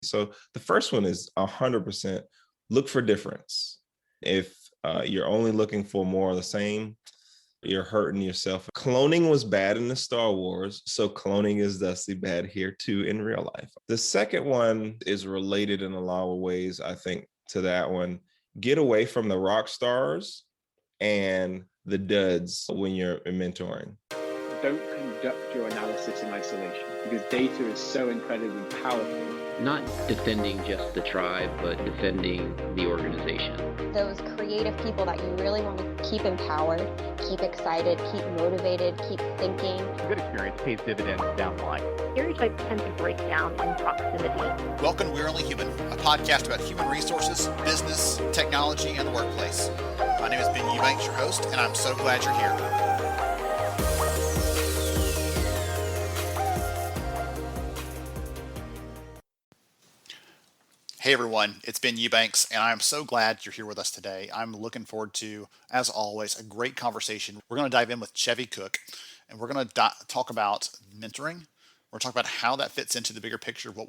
So the first one is 100% look for difference. If you're only looking for more of the same, you're hurting yourself. Cloning was bad in the Star Wars, so cloning is thusly bad here too in real life. The second one is related in a lot of ways, I think, to that one. Get away from the rock stars and the duds when you're mentoring. Don't conduct your analysis in isolation because data is so incredibly powerful. Not defending just the tribe, but defending the organization. Those creative people that you really want to keep empowered, keep excited, keep motivated, keep thinking. A good experience pays dividends down the line. Stereotypes tend to break down in proximity. Welcome to We're Only Human, a podcast about human resources, business, technology, and the workplace. My name is Ben Eubanks, your host, and I'm so glad you're here. Hey everyone, it's Ben Eubanks, and I'm so glad you're here with us today. I'm looking forward to, as always, a great conversation. We're going to dive in with Chevy Cook, and we're going to talk about mentoring. We're talking about how that fits into the bigger picture of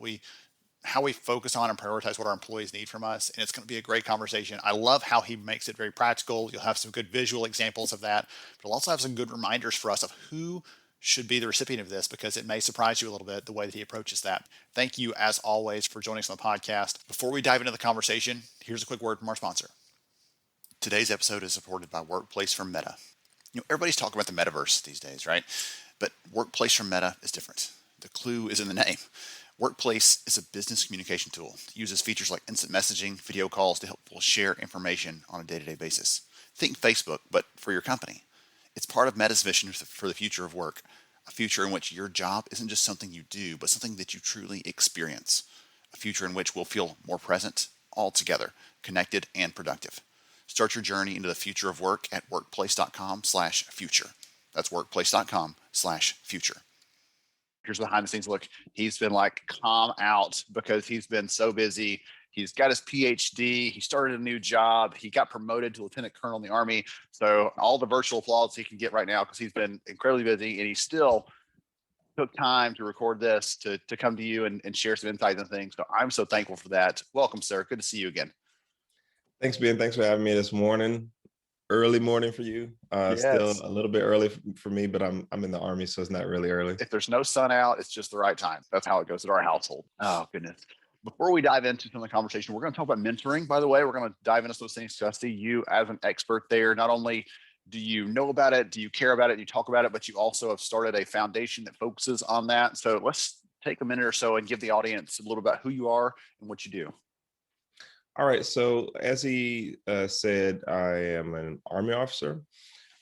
how we focus on and prioritize what our employees need from us, and it's going to be a great conversation. I love how he makes it very practical. You'll have some good visual examples of that, but he'll also have some good reminders for us of who should be the recipient of this, because it may surprise you a little bit the way that he approaches that. Thank you, as always, for joining us on the podcast. Before we dive into the conversation, here's a quick word from our sponsor. Today's episode is supported by Workplace from Meta. Everybody's talking about the metaverse these days, right? But Workplace from Meta is different. The clue is in the name. Workplace is a business communication tool. It uses features like instant messaging, video calls to help people share information on a day-to-day basis. Think Facebook, but for your company. It's part of Meta's vision for the future of work, a future in which your job isn't just something you do, but something that you truly experience, a future in which we'll feel more present, all together, connected, and productive. Start your journey into the future of work at workplace.com/future. That's workplace.com/future. Here's a behind the scenes look. He's been like calm out because he's been so busy. He's got his PhD. He started a new job. He got promoted to lieutenant colonel in the Army. So all the virtual applause he can get right now because he's been incredibly busy, and he still took time to record this to come to you and share some insights and things. So I'm so thankful for that. Welcome, sir. Good to see you again. Thanks, Ben. Thanks for having me this morning. Early morning for you. Yes. Still a little bit early for me, but I'm in the Army, so it's not really early. If there's no sun out, it's just the right time. That's how it goes at our household. Oh, goodness. Before we dive into some of the conversation, we're going to talk about mentoring. By the way, we're going to dive into those things. Dusty, you as an expert there, not only do you know about it, do you care about it, you talk about it, but you also have started a foundation that focuses on that. So let's take a minute or so and give the audience a little about who you are and what you do. All right. So as he said, I am an Army officer.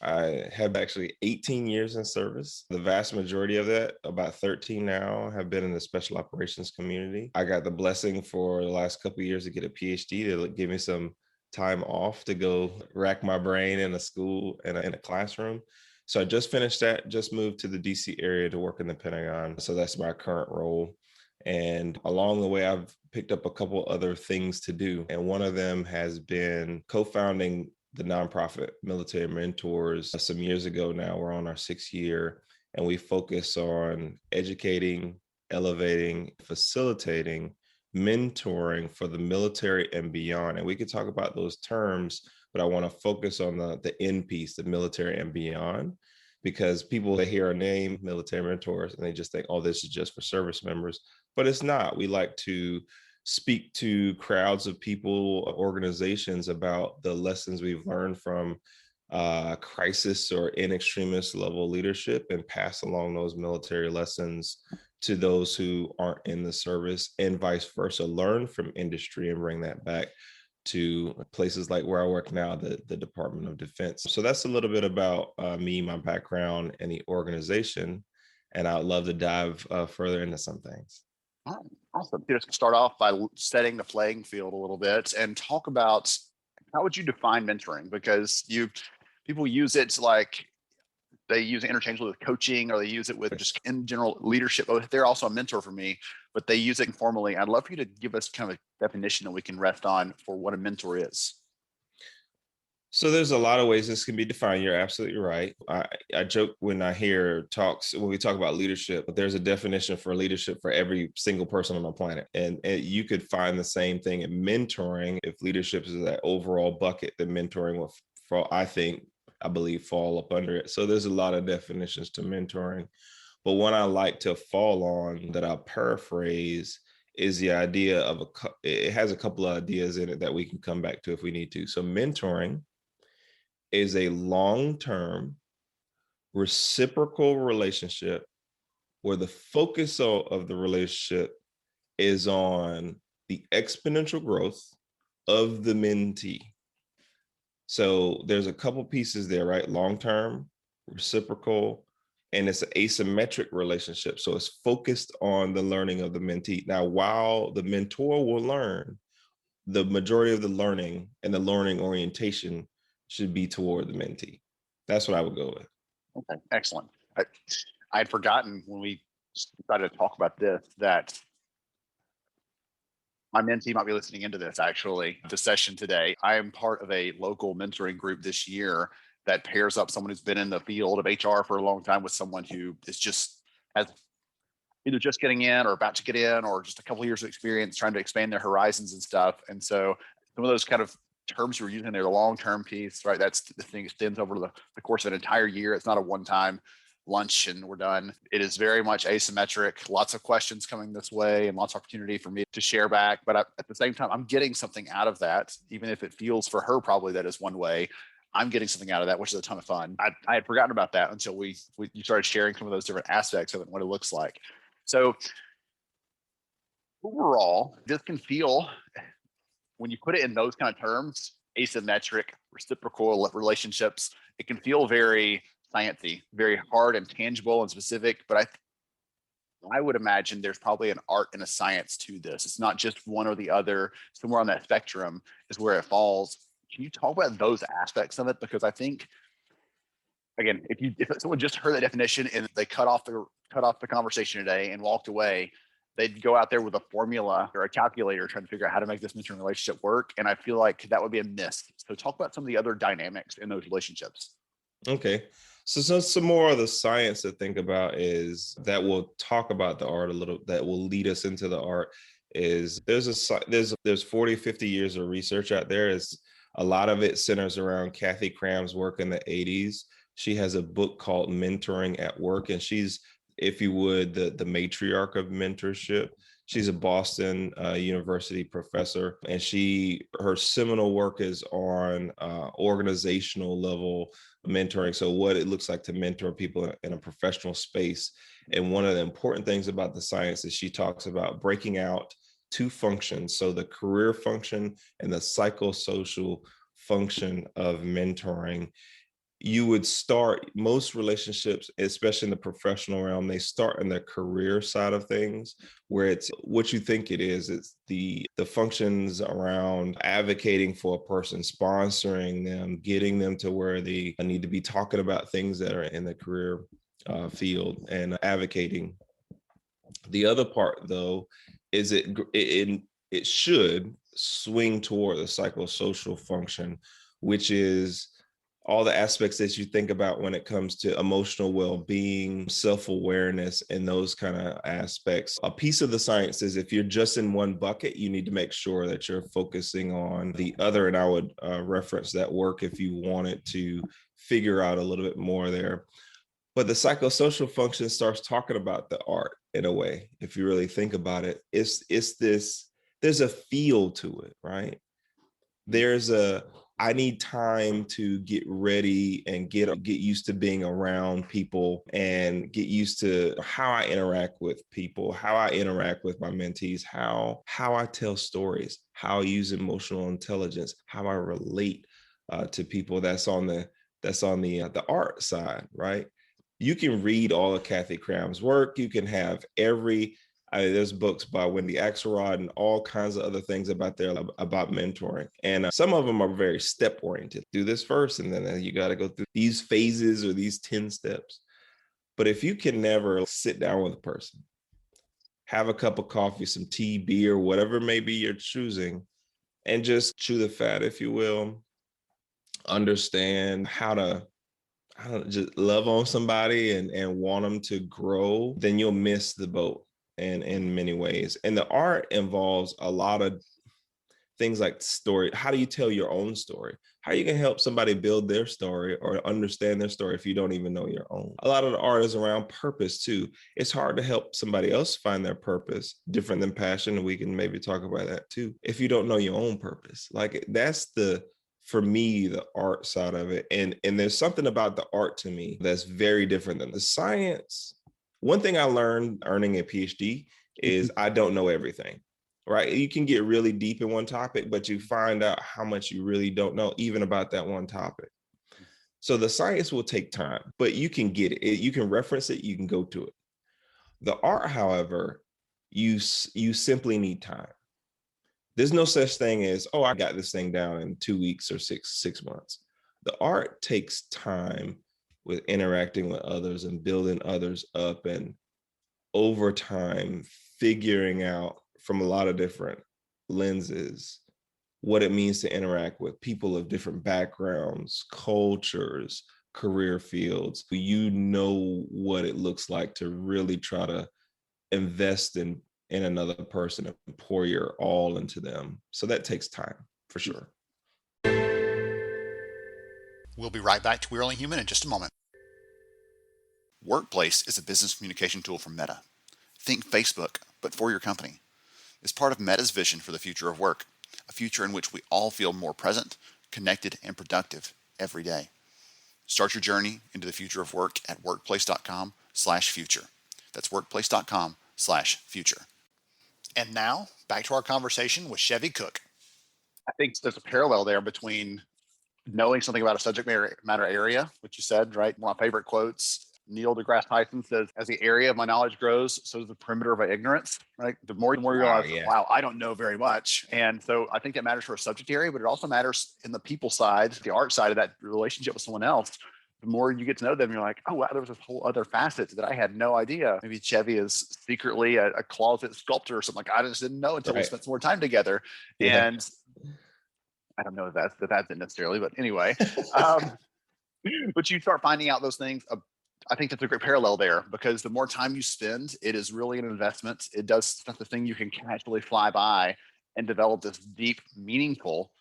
I have actually 18 years in service. The vast majority of that, about 13 now, have been in the special operations community. I got the blessing for the last couple of years to get a PhD to give me some time off to go rack my brain in a school and in a classroom. So I just finished that, just moved to the DC area to work in the Pentagon. So that's my current role. And along the way, I've picked up a couple other things to do. And one of them has been co-founding the nonprofit Military Mentors. Some years ago now, we're on our 6th year, and we focus on educating, elevating, facilitating, mentoring for the military and beyond. And we could talk about those terms, but I want to focus on the end piece, the military and beyond, because people, they hear our name, Military Mentors, and they just think, oh, this is just for service members, but it's not. We like to speak to crowds of people, organizations about the lessons we've learned from crisis or in extremist level leadership and pass along those military lessons to those who aren't in the service, and vice versa, learn from industry and bring that back to places like where I work now, the Department of Defense. So that's a little bit about me, my background, and the organization. And I'd love to dive further into some things. All right, awesome. Let's start off by setting the playing field a little bit and talk about how would you define mentoring? Because people use it like they use it interchangeably with coaching, or they use it with just in general leadership. Oh, they're also a mentor for me, but they use it informally. I'd love for you to give us kind of a definition that we can rest on for what a mentor is. So there's a lot of ways this can be defined. You're absolutely right. I joke when I hear talks, when we talk about leadership, but there's a definition for leadership for every single person on the planet. And you could find the same thing in mentoring. If leadership is that overall bucket, then mentoring will, I believe, fall up under it. So there's a lot of definitions to mentoring. But one I like to fall on that I'll paraphrase is the idea of it has a couple of ideas in it that we can come back to if we need to. So mentoring is a long-term reciprocal relationship where the focus of the relationship is on the exponential growth of the mentee. So there's a couple pieces there, right? Long-term, reciprocal, and it's an asymmetric relationship. So it's focused on the learning of the mentee. Now, while the mentor will learn, the majority of the learning and the learning orientation should be toward the mentee. That's what I would go with. Okay, excellent. I had forgotten when we decided to talk about this that my mentee might be listening into this, actually, the session today. I am part of a local mentoring group this year that pairs up someone who's been in the field of HR for a long time with someone who is just has either just getting in or about to get in or just a couple of years of experience trying to expand their horizons and stuff. And so some of those kind of terms you're using there, the long-term piece, right? That's the thing extends over the course of an entire year. It's not a one-time lunch and we're done. It is very much asymmetric, lots of questions coming this way and lots of opportunity for me to share back. But at the same time, I'm getting something out of that, even if it feels for her probably that is one way. I'm getting something out of that, which is a ton of fun. I had forgotten about that until you started sharing some of those different aspects of it and what it looks like. So overall, this can feel, when you put it in those kind of terms, asymmetric, reciprocal relationships, it can feel very sciencey, very hard and tangible and specific. But I would imagine there's probably an art and a science to this. It's not just one or the other. Somewhere on that spectrum is where it falls. Can you talk about those aspects of it? Because I think, again, if someone just heard that definition and they cut off the conversation today and walked away, they'd go out there with a formula or a calculator trying to figure out how to make this mentoring relationship work. And I feel like that would be a miss. So talk about some of the other dynamics in those relationships. Okay. So some more of the science to think about is that we'll talk about the art a little, that will lead us into the art is there's 40, 50 years of research out there. Is a lot of it centers around Kathy Cram's work in the 80s. She has a book called Mentoring at Work, and she's, if you would, the matriarch of mentorship. She's a Boston University professor, and her seminal work is on organizational level mentoring. So what it looks like to mentor people in a professional space. And one of the important things about the science is she talks about breaking out two functions. So the career function and the psychosocial function of mentoring. You would start most relationships, especially in the professional realm, they start in the career side of things, where it's what you think it is. It's the functions around advocating for a person, sponsoring them, getting them to where they need to be talking about things that are in the career field and advocating. The other part, though, is it should swing toward the psychosocial function, which is all the aspects that you think about when it comes to emotional well-being, self-awareness, and those kind of aspects. A piece of the science is if you're just in one bucket, you need to make sure that you're focusing on the other. And I would reference that work if you wanted to figure out a little bit more there. But the psychosocial function starts talking about the art in a way. If you really think about it, there's a feel to it, right? I need time to get ready and get used to being around people and get used to how I interact with people, how I interact with my mentees, how I tell stories, how I use emotional intelligence, how I relate to people. That's on the art side, right? You can read all of Kathy Cram's work. You can have there's books by Wendy Axelrod and all kinds of other things about mentoring. And some of them are very step oriented. Do this first, and then you got to go through these phases or these 10 steps. But if you can never sit down with a person, have a cup of coffee, some tea, beer, whatever maybe you're choosing, and just chew the fat, if you will, understand how to, I don't know, just love on somebody and want them to grow, then you'll miss the boat in many ways. And the art involves a lot of things like story. How do you tell your own story? How you can help somebody build their story or understand their story if you don't even know your own? A lot of the art is around purpose too. It's hard to help somebody else find their purpose, different than passion. We can maybe talk about that too. If you don't know your own purpose, like that's for me, the art side of it. And there's something about the art to me that's very different than the science. One thing I learned earning a PhD is I don't know everything. Right? You can get really deep in one topic, but you find out how much you really don't know, even about that one topic. So the science will take time, but you can get it. You can reference it. You can go to it. The art, however, you simply need time. There's no such thing as, oh, I got this thing down in 2 weeks or six months. The art takes time with interacting with others and building others up, and over time figuring out from a lot of different lenses what it means to interact with people of different backgrounds, cultures, career fields. You know what it looks like to really try to invest in another person and pour your all into them. So that takes time for sure. We'll be right back to We're Only Human in just a moment. Workplace is a business communication tool from Meta. Think Facebook, but for your company. It's part of Meta's vision for the future of work, a future in which we all feel more present, connected, and productive every day. Start your journey into the future of work at workplace.com/future. That's workplace.com/future. And now, back to our conversation with Chevy Cook. I think there's a parallel there between knowing something about a subject matter area, which you said, right? One of my favorite quotes, Neil deGrasse Tyson says, as the area of my knowledge grows, so does the perimeter of my ignorance, right? The more you realize, wow, I don't know very much. And so I think that matters for a subject area, but it also matters in the people side, the art side of that relationship with someone else. The more you get to know them, you're like, oh, wow, there was this whole other facet that I had no idea. Maybe Chevy is secretly a closet sculptor or something like that. I just didn't know until we spent some more time together. Yeah. And I don't know if that's it necessarily, but anyway, but you start finding out those things. I think that's a great parallel there, because the more time you spend, it is really an investment. It does not the thing you can casually fly by and develop this deep, meaningful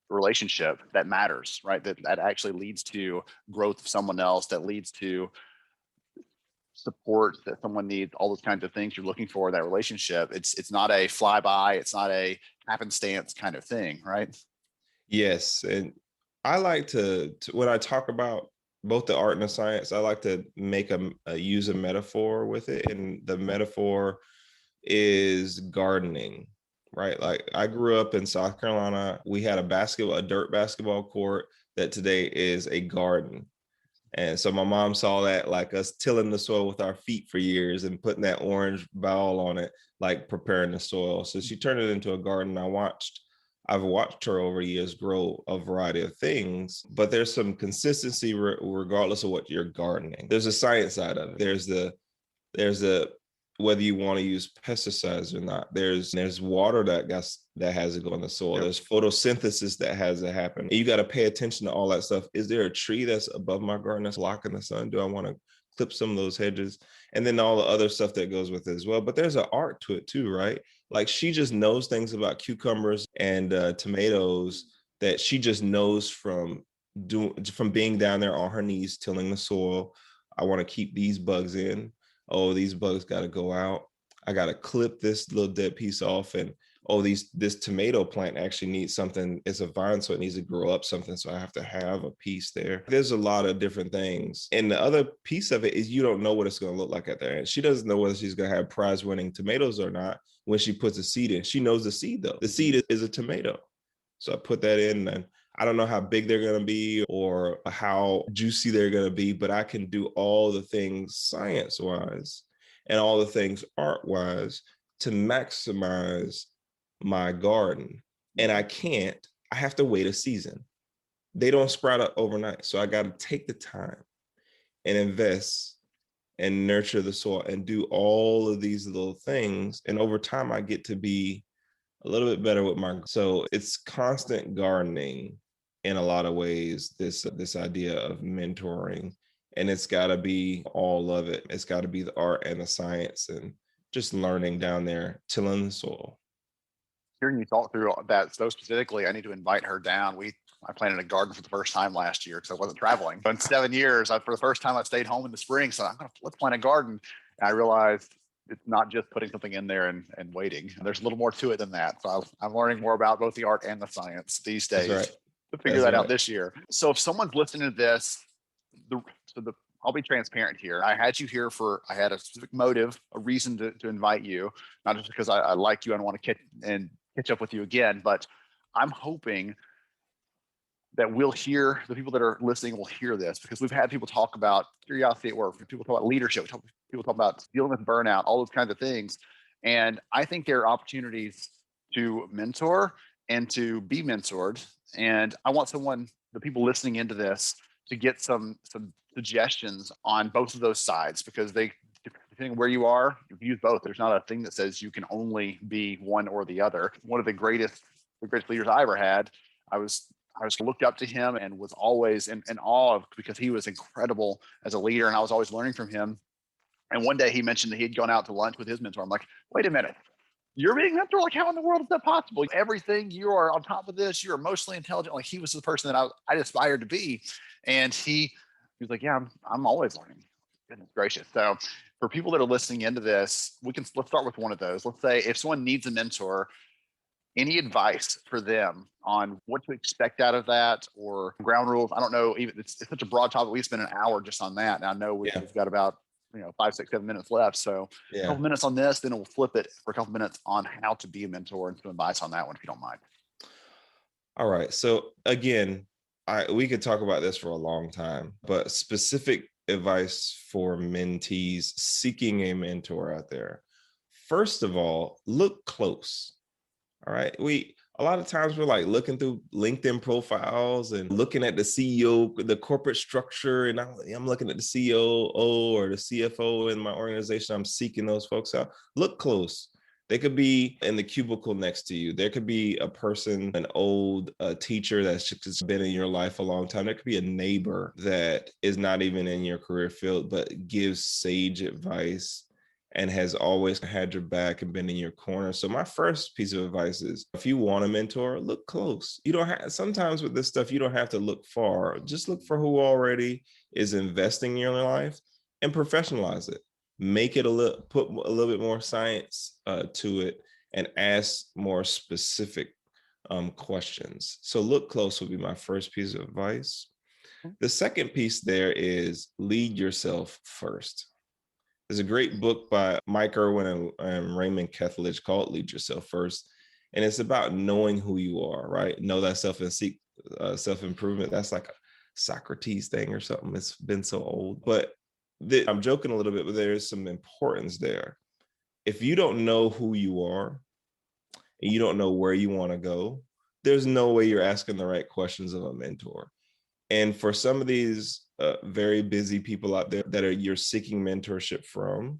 relationship that matters, right? That actually leads to growth of someone else, that leads to support that someone needs, all those kinds of things you're looking for in that relationship. It's not a flyby, it's not a happenstance kind of thing, right? Yes. And I like to when I talk about both the art and the science, I like to make use a metaphor with it. And the metaphor is gardening, right? Like I grew up in South Carolina. We had a dirt basketball court that today is a garden. And so my mom saw that, like us tilling the soil with our feet for years and putting that orange bowel on it, like preparing the soil. So she turned it into a garden. I've watched her over the years grow a variety of things, but there's some consistency regardless of what you're gardening. There's a science side of it. There's a whether you want to use pesticides or not. There's water that has to go in the soil. Yep. There's photosynthesis that has to happen. And you got to pay attention to all that stuff. Is there a tree that's above my garden that's blocking the sun? Do I want to clip some of those hedges? And then all the other stuff that goes with it as well. But there's an art to it too, right? Like she just knows things about cucumbers and tomatoes that she just knows from being down there on her knees tilling the soil. I want to keep these bugs in. Oh, these bugs got to go out. I got to clip this little dead piece off. And this tomato plant actually needs something. It's a vine, so it needs to grow up something. So I have to have a piece there. There's a lot of different things. And the other piece of it is you don't know what it's going to look like at the end. She doesn't know whether she's going to have prize winning tomatoes or not when she puts a seed in. She knows the seed though. The seed is a tomato. So I put that in, and I don't know how big they're going to be or how juicy they're going to be, but I can do all the things science-wise and all the things art-wise to maximize my garden. And I have to wait a season. They don't sprout up overnight. So I got to take the time and invest and nurture the soil and do all of these little things. And over time, I get to be a little bit better with so it's constant gardening in a lot of ways, this idea of mentoring. And it's got to be all of it. It's got to be the art and the science and just learning down there, tilling the soil. Hearing you talk through that so specifically, I need to invite her down. I planted a garden for the first time last year because I wasn't traveling. But in 7 years, for the first time, I stayed home in the spring. So let's plant a garden. And I realized it's not just putting something in there and waiting. There's a little more to it than that. So I'm learning more about both the art and the science these days to figure that out this year. So if someone's listening to this, I'll be transparent here. I had you here I had a specific motive, a reason to invite you, not just because I like you and want to catch up with you again, but I'm hoping that the people that are listening will hear this, because we've had people talk about curiosity at work, people talk about leadership, people talk about dealing with burnout, all those kinds of things. And I think there are opportunities to mentor and to be mentored. And I want the people listening into this, to get some suggestions on both of those sides, because depending on where you are, you can use both. There's not a thing that says you can only be one or the other. One of the greatest leaders I ever had, I was looked up to him and was always in awe of, because he was incredible as a leader, and I was always learning from him. And one day he mentioned that he'd gone out to lunch with his mentor. I'm like, wait a minute, you're being mentored? Like, how in the world is that possible? Everything, you are on top of this. You're emotionally intelligent. Like, he was the person that I aspired to be. And he was like, yeah, I'm always learning. Goodness gracious. So for people that are listening into this, let's start with one of those. Let's say if someone needs a mentor, any advice for them on what to expect out of that, or ground rules? I don't know. Even it's such a broad topic. We spent an hour just on that. And I know we've got about 5, 6, 7 minutes left. So a couple minutes on this, then we'll flip it for a couple minutes on how to be a mentor, and some advice on that one, if you don't mind. All right. So again, we could talk about this for a long time, but specific advice for mentees seeking a mentor out there. First of all, look close. All right. A lot of times we're like looking through LinkedIn profiles and looking at the CEO, the corporate structure, and I'm looking at the COO or the CFO in my organization. I'm seeking those folks out. Look close. They could be in the cubicle next to you. There could be a person, an old teacher that's just been in your life a long time. There could be a neighbor that is not even in your career field, but gives sage advice and has always had your back and been in your corner. So my first piece of advice is, if you want a mentor, look close. You don't have, sometimes with this stuff, you don't have to look far. Just look for who already is investing in your life and professionalize it. Make it put a little bit more science to it, and ask more specific questions. So look close would be my first piece of advice. The second piece there is lead yourself first. There's a great book by Mike Irwin and Raymond Kethledge called Lead Yourself First. And it's about knowing who you are, right? Know thyself and seek self-improvement. That's like a Socrates thing or something. It's been so old. But I'm joking a little bit, but there's some importance there. If you don't know who you are and you don't know where you want to go, there's no way you're asking the right questions of a mentor. And for some of these very busy people out there that you're seeking mentorship from,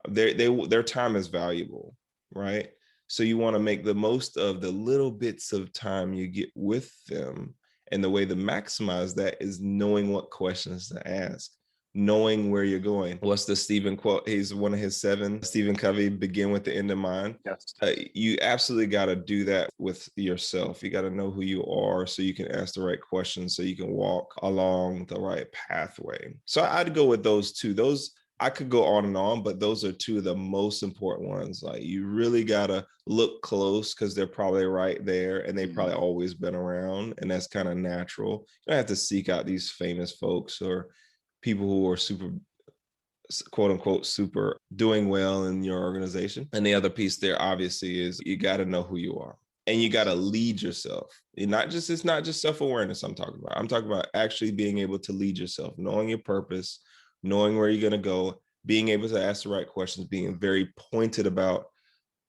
their time is valuable, right? So you want to make the most of the little bits of time you get with them. And the way to maximize that is knowing what questions to ask, knowing where you're going. What's the Stephen quote? He's one of his 7, Stephen Covey, begin with the end in mind. Yes. You absolutely got to do that with yourself. You got to know who you are so you can ask the right questions, so you can walk along the right pathway. So I'd go with those two. Those, I could go on and on, but those are two of the most important ones. Like, you really got to look close, because they're probably right there and they've probably always been around. And that's kind of natural. You don't have to seek out these famous folks or people who are super, quote unquote, super doing well in your organization. And the other piece there, obviously, is you got to know who you are, and you got to lead yourself. It's not just self-awareness I'm talking about. I'm talking about actually being able to lead yourself, knowing your purpose, knowing where you're going to go, being able to ask the right questions, being very pointed about,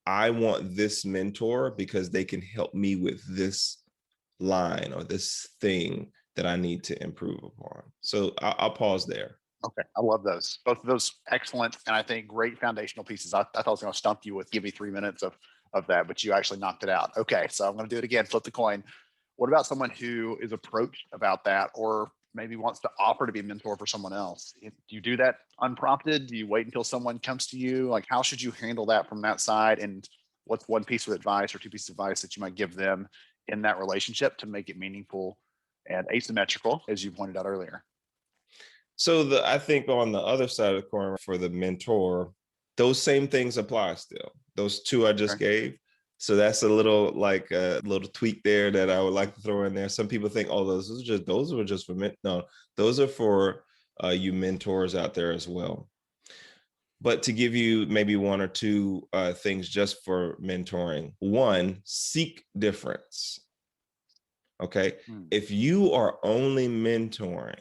I want this mentor because they can help me with this line or this thing that I need to improve upon. So I'll pause there. Okay, I love those. Both of those excellent, and I think great foundational pieces. I thought I was going to stump you with give me 3 minutes of that, but you actually knocked it out. Okay, so I'm going to do it again. Flip the coin. What about someone who is approached about that, or maybe wants to offer to be a mentor for someone else? Do you do that unprompted? Do you wait until someone comes to you? Like, how should you handle that from that side? And what's one piece of advice or two pieces of advice that you might give them in that relationship to make it meaningful and asymmetrical, as you pointed out earlier? So I think on the other side of the coin for the mentor, those same things apply still. Those two I just gave. So that's a little like a little tweak there that I would like to throw in there. Some people think, oh, those were just for men. No, those are for you mentors out there as well. But to give you maybe one or two things just for mentoring. One, seek difference. Okay. If you are only mentoring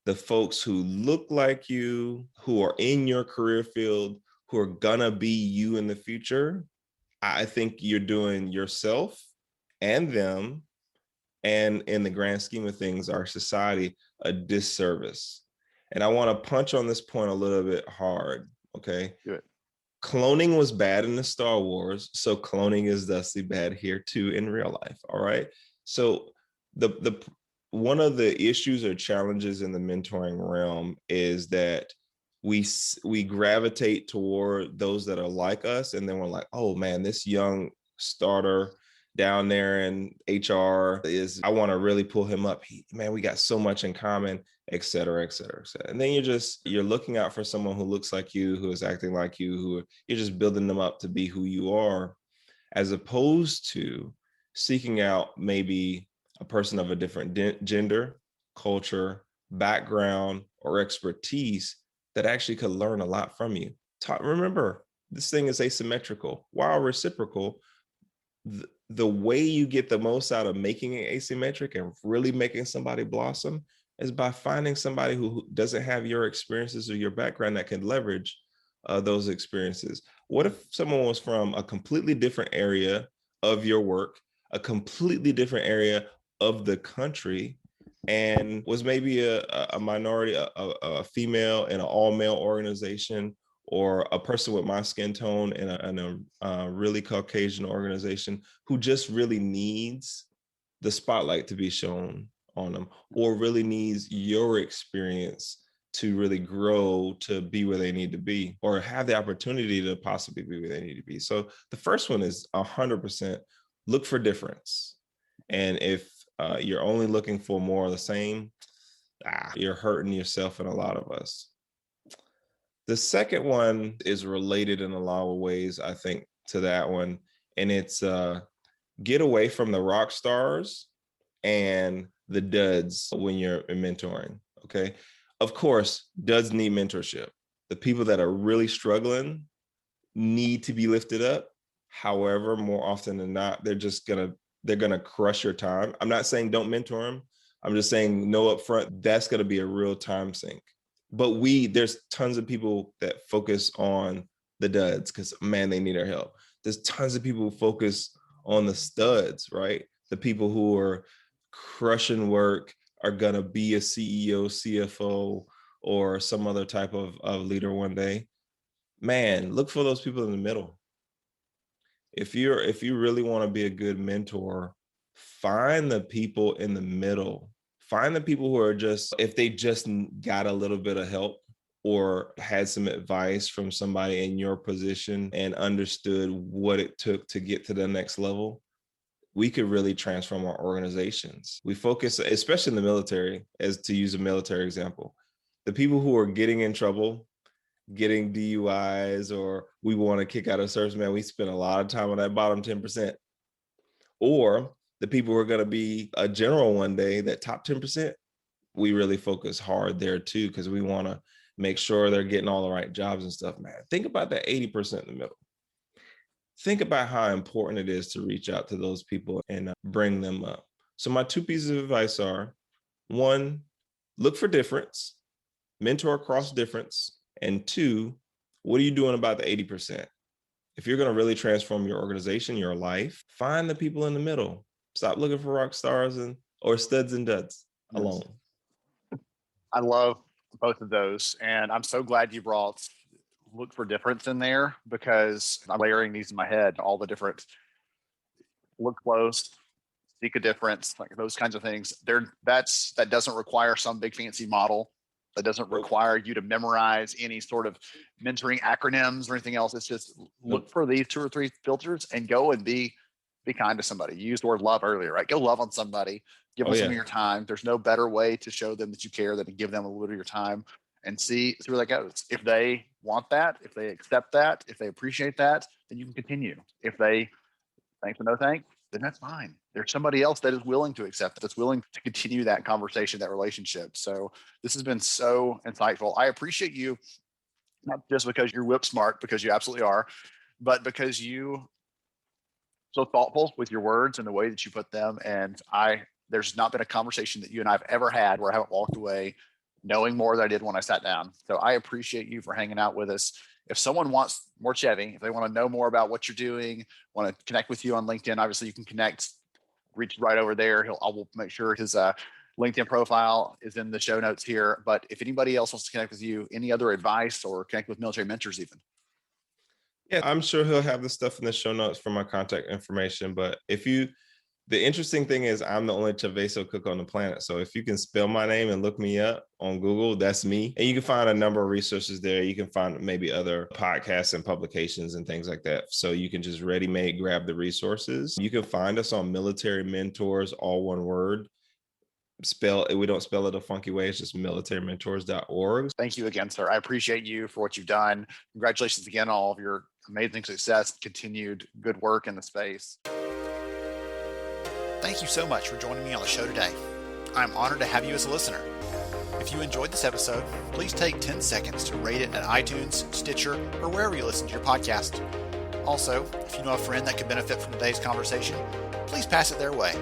the folks who look like you, who are in your career field, who are gonna be you in the future, I think you're doing yourself and them, and in the grand scheme of things, our society, a disservice. And I want to punch on this point a little bit hard, okay? Good. Cloning was bad in the Star Wars, so cloning is thusly bad here too in real life, all right? So the one of the issues or challenges in the mentoring realm is that we gravitate toward those that are like us, and then we're like, oh man, this young starter down there in HR I want to really pull him up. Man, we got so much in common, et cetera, et cetera, et cetera. And then you're looking out for someone who looks like you, who is acting like you, who you're just building them up to be who you are, as opposed to seeking out maybe a person of a different gender, culture, background, or expertise that actually could learn a lot from you. Remember, this thing is asymmetrical. While reciprocal, the way you get the most out of making it asymmetric and really making somebody blossom is by finding somebody who doesn't have your experiences or your background that can leverage those experiences. What if someone was from a completely different area of your work, a completely different area of the country, and was maybe a minority, a female in an all-male organization, or a person with my skin tone in a really Caucasian organization who just really needs the spotlight to be shown on them, or really needs your experience to really grow to be where they need to be, or have the opportunity to possibly be where they need to be. So the first one is 100% look for difference. And if you're only looking for more of the same, you're hurting yourself and a lot of us. The second one is related in a lot of ways, I think, to that one. And it's get away from the rock stars and the duds when you're mentoring, okay? Of course, duds need mentorship. The people that are really struggling need to be lifted up. However, more often than not, they're gonna crush your time. I'm not saying don't mentor them. I'm just saying know upfront, that's gonna be a real time sink. But there's tons of people that focus on the duds because, man, they need our help. There's tons of people who focus on the studs, right? The people who are crushing work, are going to be a CEO, CFO, or some other type of leader one day. Man, look for those people in the middle. If you really want to be a good mentor, find the people in the middle. Find the people who are if they just got a little bit of help or had some advice from somebody in your position and understood what it took to get to the next level, we could really transform our organizations. We focus, especially in the military, as to use a military example, the people who are getting in trouble, getting DUIs, or we want to kick out a service, man, we spend a lot of time on that bottom 10%. Or the people who are going to be a general one day, that top 10%, we really focus hard there too, because we want to make sure they're getting all the right jobs and stuff, man. Think about that 80% in the middle. Think about how important it is to reach out to those people and bring them up. So my two pieces of advice are, one, look for difference, mentor across difference. And two, what are you doing about the 80%? If you're going to really transform your organization, your life, find the people in the middle. Stop looking for rock stars or studs and duds alone. I love both of those. And I'm so glad you brought look for difference in there, because I'm layering these in my head, all the different look close, speak a difference, like those kinds of things. That doesn't require some big fancy model. That doesn't require you to memorize any sort of mentoring acronyms or anything else. It's just look for these 2 or 3 filters and go and be kind to somebody. You used the word love earlier, right? Go love on somebody. Give them some of your time. There's no better way to show them that you care than to give them a little of your time and see where that goes. If they want that, if they accept that, if they appreciate that, then you can continue. If they thanks but no thanks, then that's fine. There's somebody else that is willing to accept, that's willing to continue that conversation, that relationship. So this has been so insightful. I appreciate you, not just because you're whip smart, because you absolutely are, but because you so thoughtful with your words and the way that you put them. And there's not been a conversation that you and I've ever had where I haven't walked away knowing more than I did when I sat down. So I appreciate you for hanging out with us. If someone wants more Chevy, if they want to know more about what you're doing, want to connect with you on LinkedIn, obviously you can connect, reach right over there. I will make sure his LinkedIn profile is in the show notes here. But if anybody else wants to connect with you, any other advice or connect with military mentors even? Yeah, I'm sure he'll have the stuff in the show notes for my contact information. But the interesting thing is I'm the only Chaveso cook on the planet. So if you can spell my name and look me up on Google, that's me. And you can find a number of resources there. You can find maybe other podcasts and publications and things like that. So you can just ready-made grab the resources. You can find us on Military Mentors, all one word. We don't spell it a funky way. It's just militarymentors.org. Thank you again, sir. I appreciate you for what you've done. Congratulations again on all of your amazing success, continued good work in the space. Thank you so much for joining me on the show today. I'm honored to have you as a listener. If you enjoyed this episode, please take 10 seconds to rate it at iTunes, Stitcher, or wherever you listen to your podcast. Also, if you know a friend that could benefit from today's conversation, please pass it their way.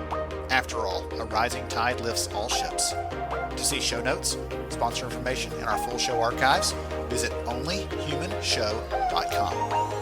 After all, a rising tide lifts all ships. To see show notes, sponsor information, and our full show archives, visit onlyhumanshow.com.